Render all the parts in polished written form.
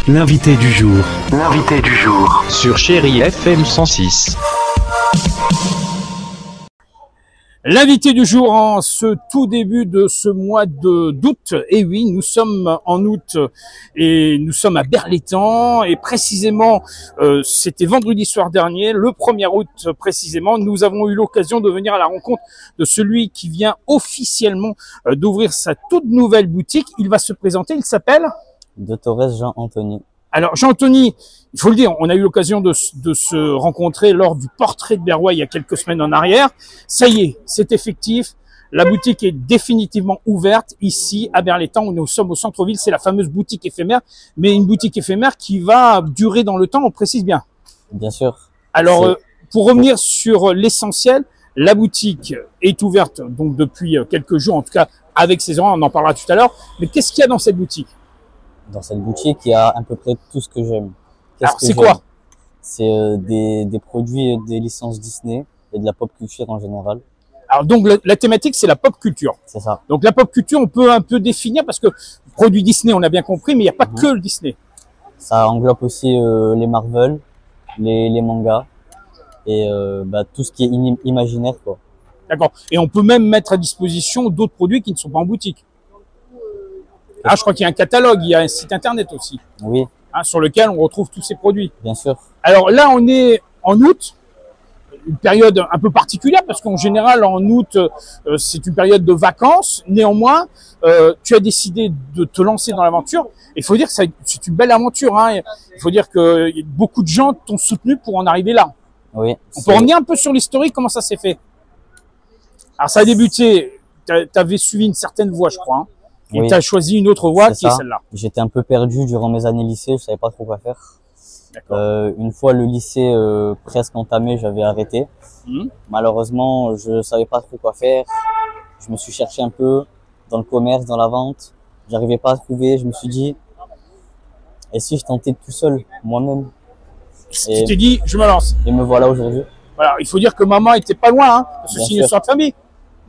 L'invité du jour. L'invité du jour. Sur Chérie FM 106. L'invité du jour en ce tout début de ce mois d'août. Et oui, nous sommes en août et nous sommes à Berlétan. Et précisément, c'était vendredi soir dernier, le 1er août précisément, nous avons eu l'occasion de venir à la rencontre de celui qui vient officiellement d'ouvrir sa toute nouvelle boutique. Il va se présenter, il s'appelle De Torres Jean-Anthony. Alors Jean-Anthony, il faut le dire, on a eu l'occasion de se rencontrer lors du portrait de Berrois il y a quelques semaines en arrière. Ça y est, c'est effectif. La boutique est définitivement ouverte ici à Berlétan où nous sommes au centre-ville. C'est la fameuse boutique éphémère, mais une boutique éphémère qui va durer dans le temps, on précise bien. Bien sûr. Alors, pour revenir sur l'essentiel, la boutique est ouverte donc depuis quelques jours, en tout cas avec ses horaires, on en parlera tout à l'heure. Mais qu'est-ce qu'il y a dans cette boutique? Dans cette boutique, il y a à peu près tout ce que j'aime. Alors, c'est quoi? C'est des produits, des licences Disney et de la pop culture en général. Alors donc la thématique c'est la pop culture. C'est ça. Donc la pop culture on peut un peu définir parce que produit Disney on a bien compris mais il n'y a pas que le Disney. Ça englobe aussi les Marvel, les mangas et tout ce qui est imaginaire quoi. D'accord. Et on peut même mettre à disposition d'autres produits qui ne sont pas en boutique. Ah, je crois qu'il y a un catalogue, il y a un site internet aussi. Oui. Sur lequel on retrouve tous ces produits. Bien sûr. Alors là on est en août. Une période un peu particulière parce qu'en général en août c'est une période de vacances. Néanmoins, tu as décidé de te lancer dans l'aventure. Il faut dire que c'est une belle aventure. Il faut dire que beaucoup de gens t'ont soutenu pour en arriver là. Oui. On peut revenir un peu sur l'historique, comment ça s'est fait? Alors ça a débuté, tu avais suivi une certaine voie je crois. Et tu as choisi une autre voie qui est celle-là. J'étais un peu perdu durant mes années lycée, je savais pas trop quoi faire. Une fois le lycée presque entamé, j'avais arrêté. Malheureusement, je savais pas trop quoi faire. Je me suis cherché un peu dans le commerce, dans la vente. J'arrivais pas à trouver. Je me suis dit, et si je tentais tout seul, moi-même? Tu t'es dit, je me lance. Et me voilà aujourd'hui. Voilà, il faut dire que maman était pas loin, parce que c'est une histoire de famille.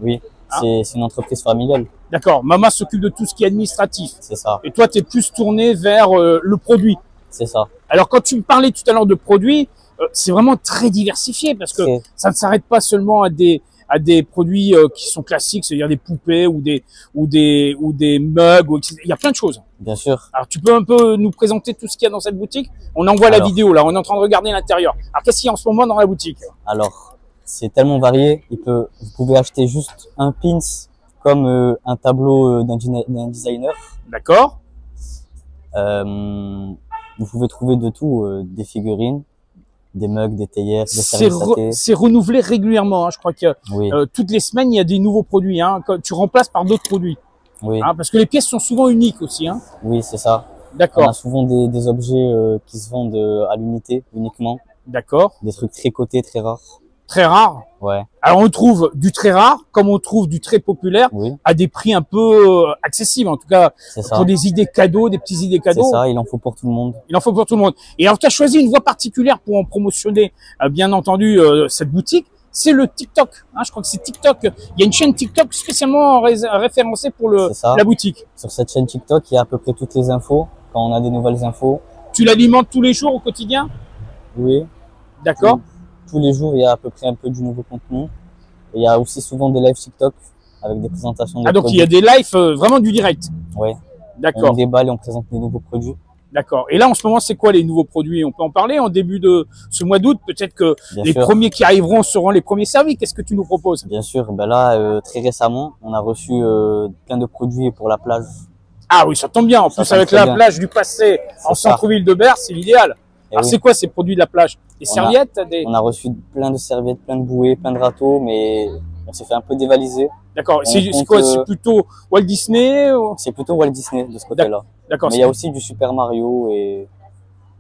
Oui, c'est une entreprise familiale. D'accord, maman s'occupe de tout ce qui est administratif. C'est ça. Et toi, tu es plus tourné vers le produit. C'est ça. Alors, quand tu me parlais tout à l'heure de produits, c'est vraiment très diversifié parce que ça ne s'arrête pas seulement à des produits qui sont classiques, c'est-à-dire des poupées ou des mugs, etc. Il y a plein de choses. Bien sûr. Alors, tu peux un peu nous présenter tout ce qu'il y a dans cette boutique? On envoie la vidéo là, on est en train de regarder l'intérieur. Alors, qu'est-ce qu'il y a en ce moment dans la boutique? Alors, c'est tellement varié. Vous pouvez acheter juste un pins comme un tableau d'un designer. D'accord. Vous pouvez trouver de tout, des figurines, des mugs, des théières, des serviettes à thé. C'est renouvelé régulièrement. Je crois que toutes les semaines, il y a des nouveaux produits. Tu remplaces par d'autres produits. Oui. Parce que les pièces sont souvent uniques aussi. Oui, c'est ça. D'accord. On a souvent des objets qui se vendent à l'unité uniquement. D'accord. Des trucs très cotés, très rares. Très rares. Ouais. Alors on trouve du très rare, comme on trouve du très populaire, à des prix un peu accessibles. En tout cas, pour des idées cadeaux, des petits idées cadeaux. C'est ça, il en faut pour tout le monde. Il en faut pour tout le monde. Et alors tu as choisi une voie particulière pour en promotionner, bien entendu, cette boutique. C'est le TikTok. Je crois que c'est TikTok. Il y a une chaîne TikTok spécialement référencée pour la boutique. Sur cette chaîne TikTok, il y a à peu près toutes les infos. Quand on a des nouvelles infos. Tu l'alimentes tous les jours au quotidien? Oui. D'accord. Tous les jours, il y a à peu près un peu du nouveau contenu. Et il y a aussi souvent des lives TikTok avec des présentations de donc produits. il y a des lives vraiment du direct. Oui. D'accord. On déballe et on présente des nouveaux produits. D'accord. Et là, en ce moment, c'est quoi les nouveaux produits? On peut en parler en début de ce mois d'août. Peut-être que les premiers qui arriveront seront les premiers servis. Qu'est-ce que tu nous proposes? Bien sûr. Là, très récemment, on a reçu plein de produits pour la plage. Ah oui, ça tombe bien. En plus, avec la plage du passé en centre-ville de Berre, c'est l'idéal. Alors, c'est quoi ces produits de la plage? Des serviettes? On a reçu plein de serviettes, plein de bouées, plein de râteaux, mais on s'est fait un peu dévaliser. D'accord. C'est quoi? C'est plutôt Walt Disney? C'est plutôt Walt Disney de ce côté-là. D'accord. Mais il y a aussi du Super Mario et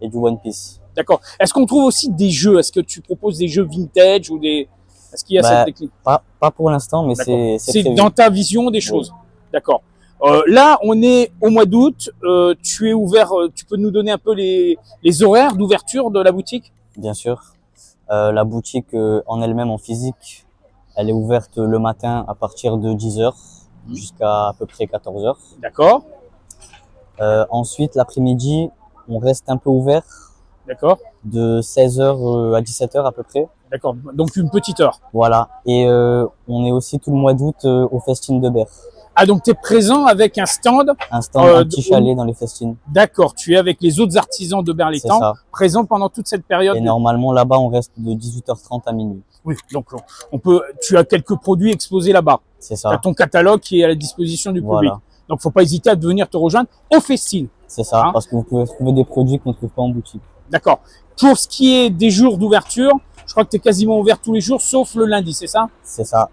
du One Piece. D'accord. Est-ce qu'on trouve aussi des jeux? Est-ce que tu proposes des jeux vintage ou des... Est-ce qu'il y a cette technique? Pas pour l'instant, mais c'est dans ta vision des choses. D'accord. Là, on est au mois d'août. Tu es ouvert. Tu peux nous donner un peu les horaires d'ouverture de la boutique? Bien sûr. La boutique en elle-même, en physique, elle est ouverte le matin à partir de 10h jusqu'à à peu près 14h. D'accord. Ensuite, l'après-midi, on reste un peu ouvert. D'accord. De 16h à 17h à peu près. D'accord. Donc une petite heure. Voilà. Et on est aussi tout le mois d'août aux festines de Berre. Ah, donc tu es présent avec un stand. Un stand, un petit chalet dans les festines. D'accord. Tu es avec les autres artisans de Berlétan, présent pendant toute cette période. Et normalement, là-bas, on reste de 18h30 à minuit. Oui. Donc tu as quelques produits exposés là-bas. C'est ça. Tu as ton catalogue qui est à la disposition du public. Voilà. Donc faut pas hésiter à venir te rejoindre aux festines. C'est ça. Parce que vous pouvez trouver des produits qu'on ne trouve pas en boutique. D'accord. Pour ce qui est des jours d'ouverture, je crois que tu es quasiment ouvert tous les jours, sauf le lundi, c'est ça? C'est ça.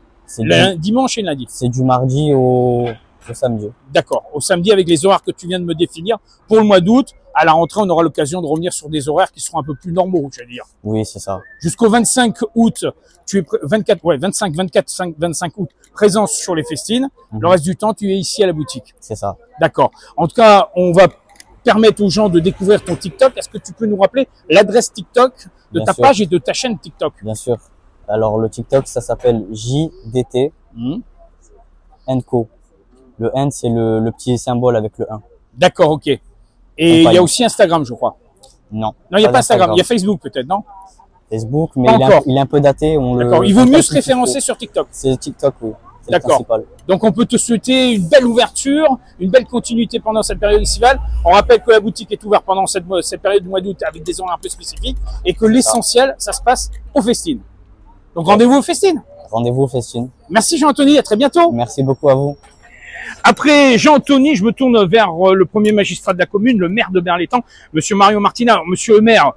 Dimanche et lundi. C'est du mardi au samedi. D'accord. Au samedi, avec les horaires que tu viens de me définir. Pour le mois d'août, à la rentrée, on aura l'occasion de revenir sur des horaires qui seront un peu plus normaux, je veux dire. Oui, c'est ça. Jusqu'au 25 août, tu es 25, 25 août, présence sur les festines. Le reste du temps, tu es ici à la boutique. C'est ça. D'accord. En tout cas, on va permettre aux gens de découvrir ton TikTok. Est-ce que tu peux nous rappeler l'adresse TikTok de ta page et de ta chaîne TikTok? Bien sûr. Alors, le TikTok, ça s'appelle JDT Co. Le N, c'est le petit symbole avec le 1. D'accord, ok. Et il y a aussi Instagram, je crois. Non. Non, il n'y a pas Instagram. Il y a Facebook peut-être, non? Facebook, mais il est un peu daté. D'accord. Il vaut mieux se référencer sur TikTok. C'est TikTok, oui. D'accord. Donc on peut te souhaiter une belle ouverture, une belle continuité pendant cette période estivale. On rappelle que la boutique est ouverte pendant cette période du mois d'août avec des horaires un peu spécifiques et que l'essentiel, ça se passe aux festines. Donc rendez-vous aux festines. Rendez-vous aux festines. Merci Jean-Anthony, à très bientôt. Merci beaucoup à vous. Après Jean-Anthony, je me tourne vers le premier magistrat de la commune, le maire de Berlétan, monsieur Mario Martina. Alors, monsieur le maire,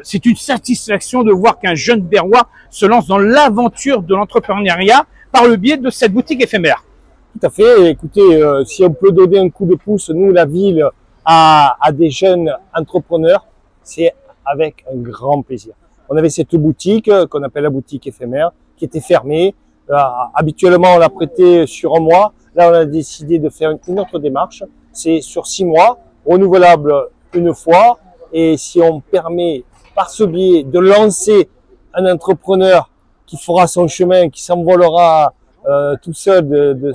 c'est une satisfaction de voir qu'un jeune Berrois se lance dans l'aventure de l'entrepreneuriat par le biais de cette boutique éphémère. Tout à fait. Écoutez, si on peut donner un coup de pouce, nous, la ville, à des jeunes entrepreneurs, c'est avec un grand plaisir. On avait cette boutique qu'on appelle la boutique éphémère, qui était fermée. Habituellement, on l'a prêtée sur un mois. Là, on a décidé de faire une autre démarche. C'est sur 6 mois, renouvelable une fois. Et si on permet, par ce biais, de lancer un entrepreneur qui fera son chemin, qui s'envolera tout seul de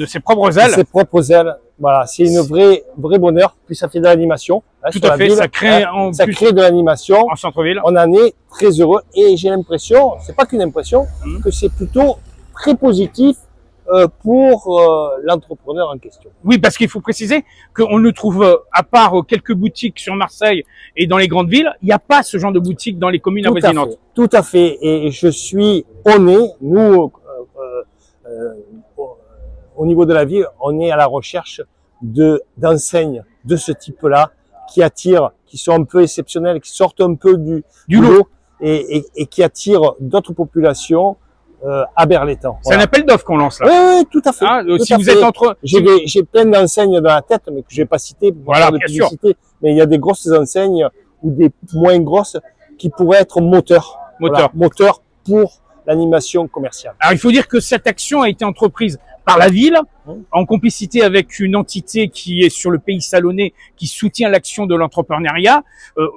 ses propres ailes. De ses propres ailes. Voilà, c'est une vraie bonheur. Puis ça fait de l'animation. Tout à fait, ça crée de l'animation. En centre-ville. On en est très heureux et j'ai l'impression, c'est pas qu'une impression, que c'est plutôt très positif pour l'entrepreneur en question. Oui, parce qu'il faut préciser qu'on ne trouve, à part quelques boutiques sur Marseille et dans les grandes villes, il n'y a pas ce genre de boutique dans les communes avoisinantes. Tout à fait. Et je suis honnête, nous, au niveau de la ville, on est à la recherche d'enseignes de ce type-là, qui attirent, qui sont un peu exceptionnelles, qui sortent un peu du lot et qui attirent d'autres populations à Berlétan. C'est un appel d'offres qu'on lance là. Oui, tout à fait. Si vous êtes entre... J'ai plein d'enseignes dans la tête, mais que je vais pas citer pour faire de publicité. Mais il y a des grosses enseignes ou des moins grosses qui pourraient être moteurs. Moteurs pour l'animation commerciale. Alors il faut dire que cette action a été entreprise par la ville, en complicité avec une entité qui est sur le pays salonnais, qui soutient l'action de l'entrepreneuriat.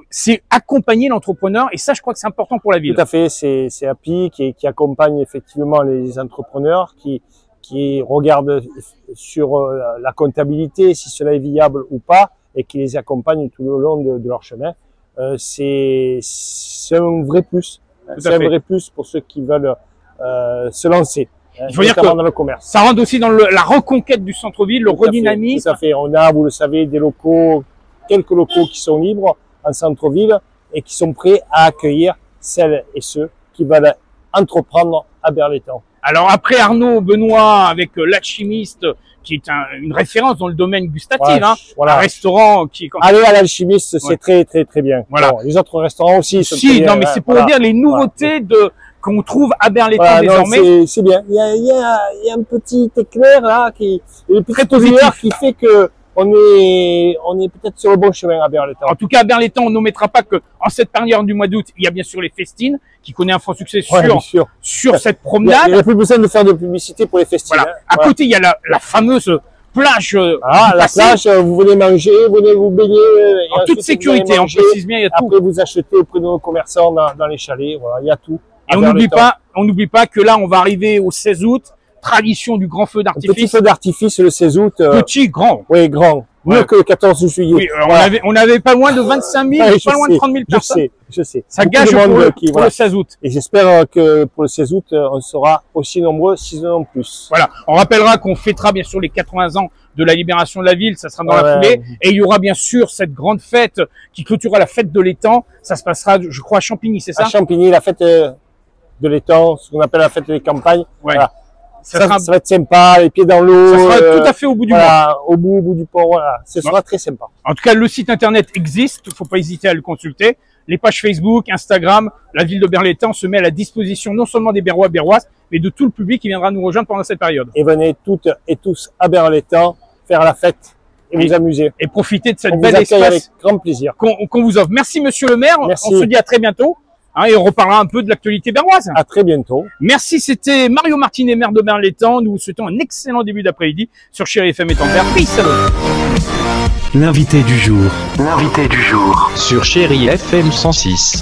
C'est accompagner l'entrepreneur, et ça, je crois que c'est important pour la ville. Tout à fait, c'est API qui accompagne effectivement les entrepreneurs, qui regarde sur la comptabilité, si cela est viable ou pas, et qui les accompagne tout le long de leur chemin. C'est un vrai plus. C'est un vrai plus pour ceux qui veulent se lancer. Il faut dire que dans le commerce. Ça rentre aussi dans la reconquête du centre-ville, le redynamisme. Tout à fait. On a, vous le savez, des locaux, quelques locaux qui sont libres en centre-ville et qui sont prêts à accueillir celles et ceux qui veulent entreprendre à Berlétan. Alors après Arnaud Benoît avec l'Alchimiste, qui est une référence dans le domaine gustatif, un restaurant qui... Allez à l'Alchimiste, c'est très bien. Voilà. Bon, les autres restaurants aussi. Non, mais c'est pour dire les nouveautés qu'on trouve à Berlétan désormais. C'est bien. Il y a un petit éclair là une petite lumière qui fait que on est peut-être sur le bon chemin à Berlétan. En tout cas, à Berlétan, on n'omettra pas que en cette période du mois d'août, il y a bien sûr les festines qui connaît un franc succès sur cette promenade. Il n'y a plus besoin de faire de publicité pour les festines. Voilà. À côté, il y a la fameuse plage. La plage, vous venez manger, vous venez vous baigner. En toute sécurité, on précise bien, il y a tout. Après, vous achetez auprès de nos commerçants dans les chalets. Voilà, il y a tout. Et on n'oublie pas que là, on va arriver au 16 août, tradition du grand feu d'artifice. Petit feu d'artifice le 16 août. Petit, grand. Oui, grand. mieux Ouais. que le 14 juillet. Oui, Voilà. on avait pas loin de 25 000, Ouais, je pas loin de sais, 30 000 personnes. Je sais. Ça Beaucoup gage de pour, monde le, qui, pour voilà. le 16 août. Et j'espère que pour le 16 août, on sera aussi nombreux, 6 ans en plus. Voilà. On rappellera qu'on fêtera bien sûr les 80 ans de la libération de la ville. Ça sera dans la Ouais. foulée. Et il y aura bien sûr cette grande fête qui clôturera la fête de l'étang. Ça se passera, je crois, à Champigny, c'est ça? À Champigny, la fête de l'étang, ce qu'on appelle la fête des campagnes. Ouais. Voilà. Ça Ça, sera, ça va être sympa, les pieds dans l'eau. ça sera tout à fait au bout du mois. voilà, au bout du pont, voilà. Ce sera très sympa. En tout cas, le site internet existe. Faut pas hésiter à le consulter. Les pages Facebook, Instagram, la ville de Berlétan se met à la disposition non seulement des Berrois, Berroises, mais de tout le public qui viendra nous rejoindre pendant cette période. Et venez toutes et tous à Berlétan faire la fête et Oui. vous amuser. Et profiter de cette On vous belle accueille avec espace grand plaisir. qu'on vous offre. Merci, monsieur le maire. Merci. On se dit à très bientôt. Hein, et on reparlera un peu de l'actualité berroise. À très bientôt. Merci, c'était Mario Martinet, maire de Berlétan. Nous vous souhaitons un excellent début d'après-midi sur Chéri FM et Tempère. Peace, salut. L'invité du jour. L'invité du jour. Sur Chéri FM 106.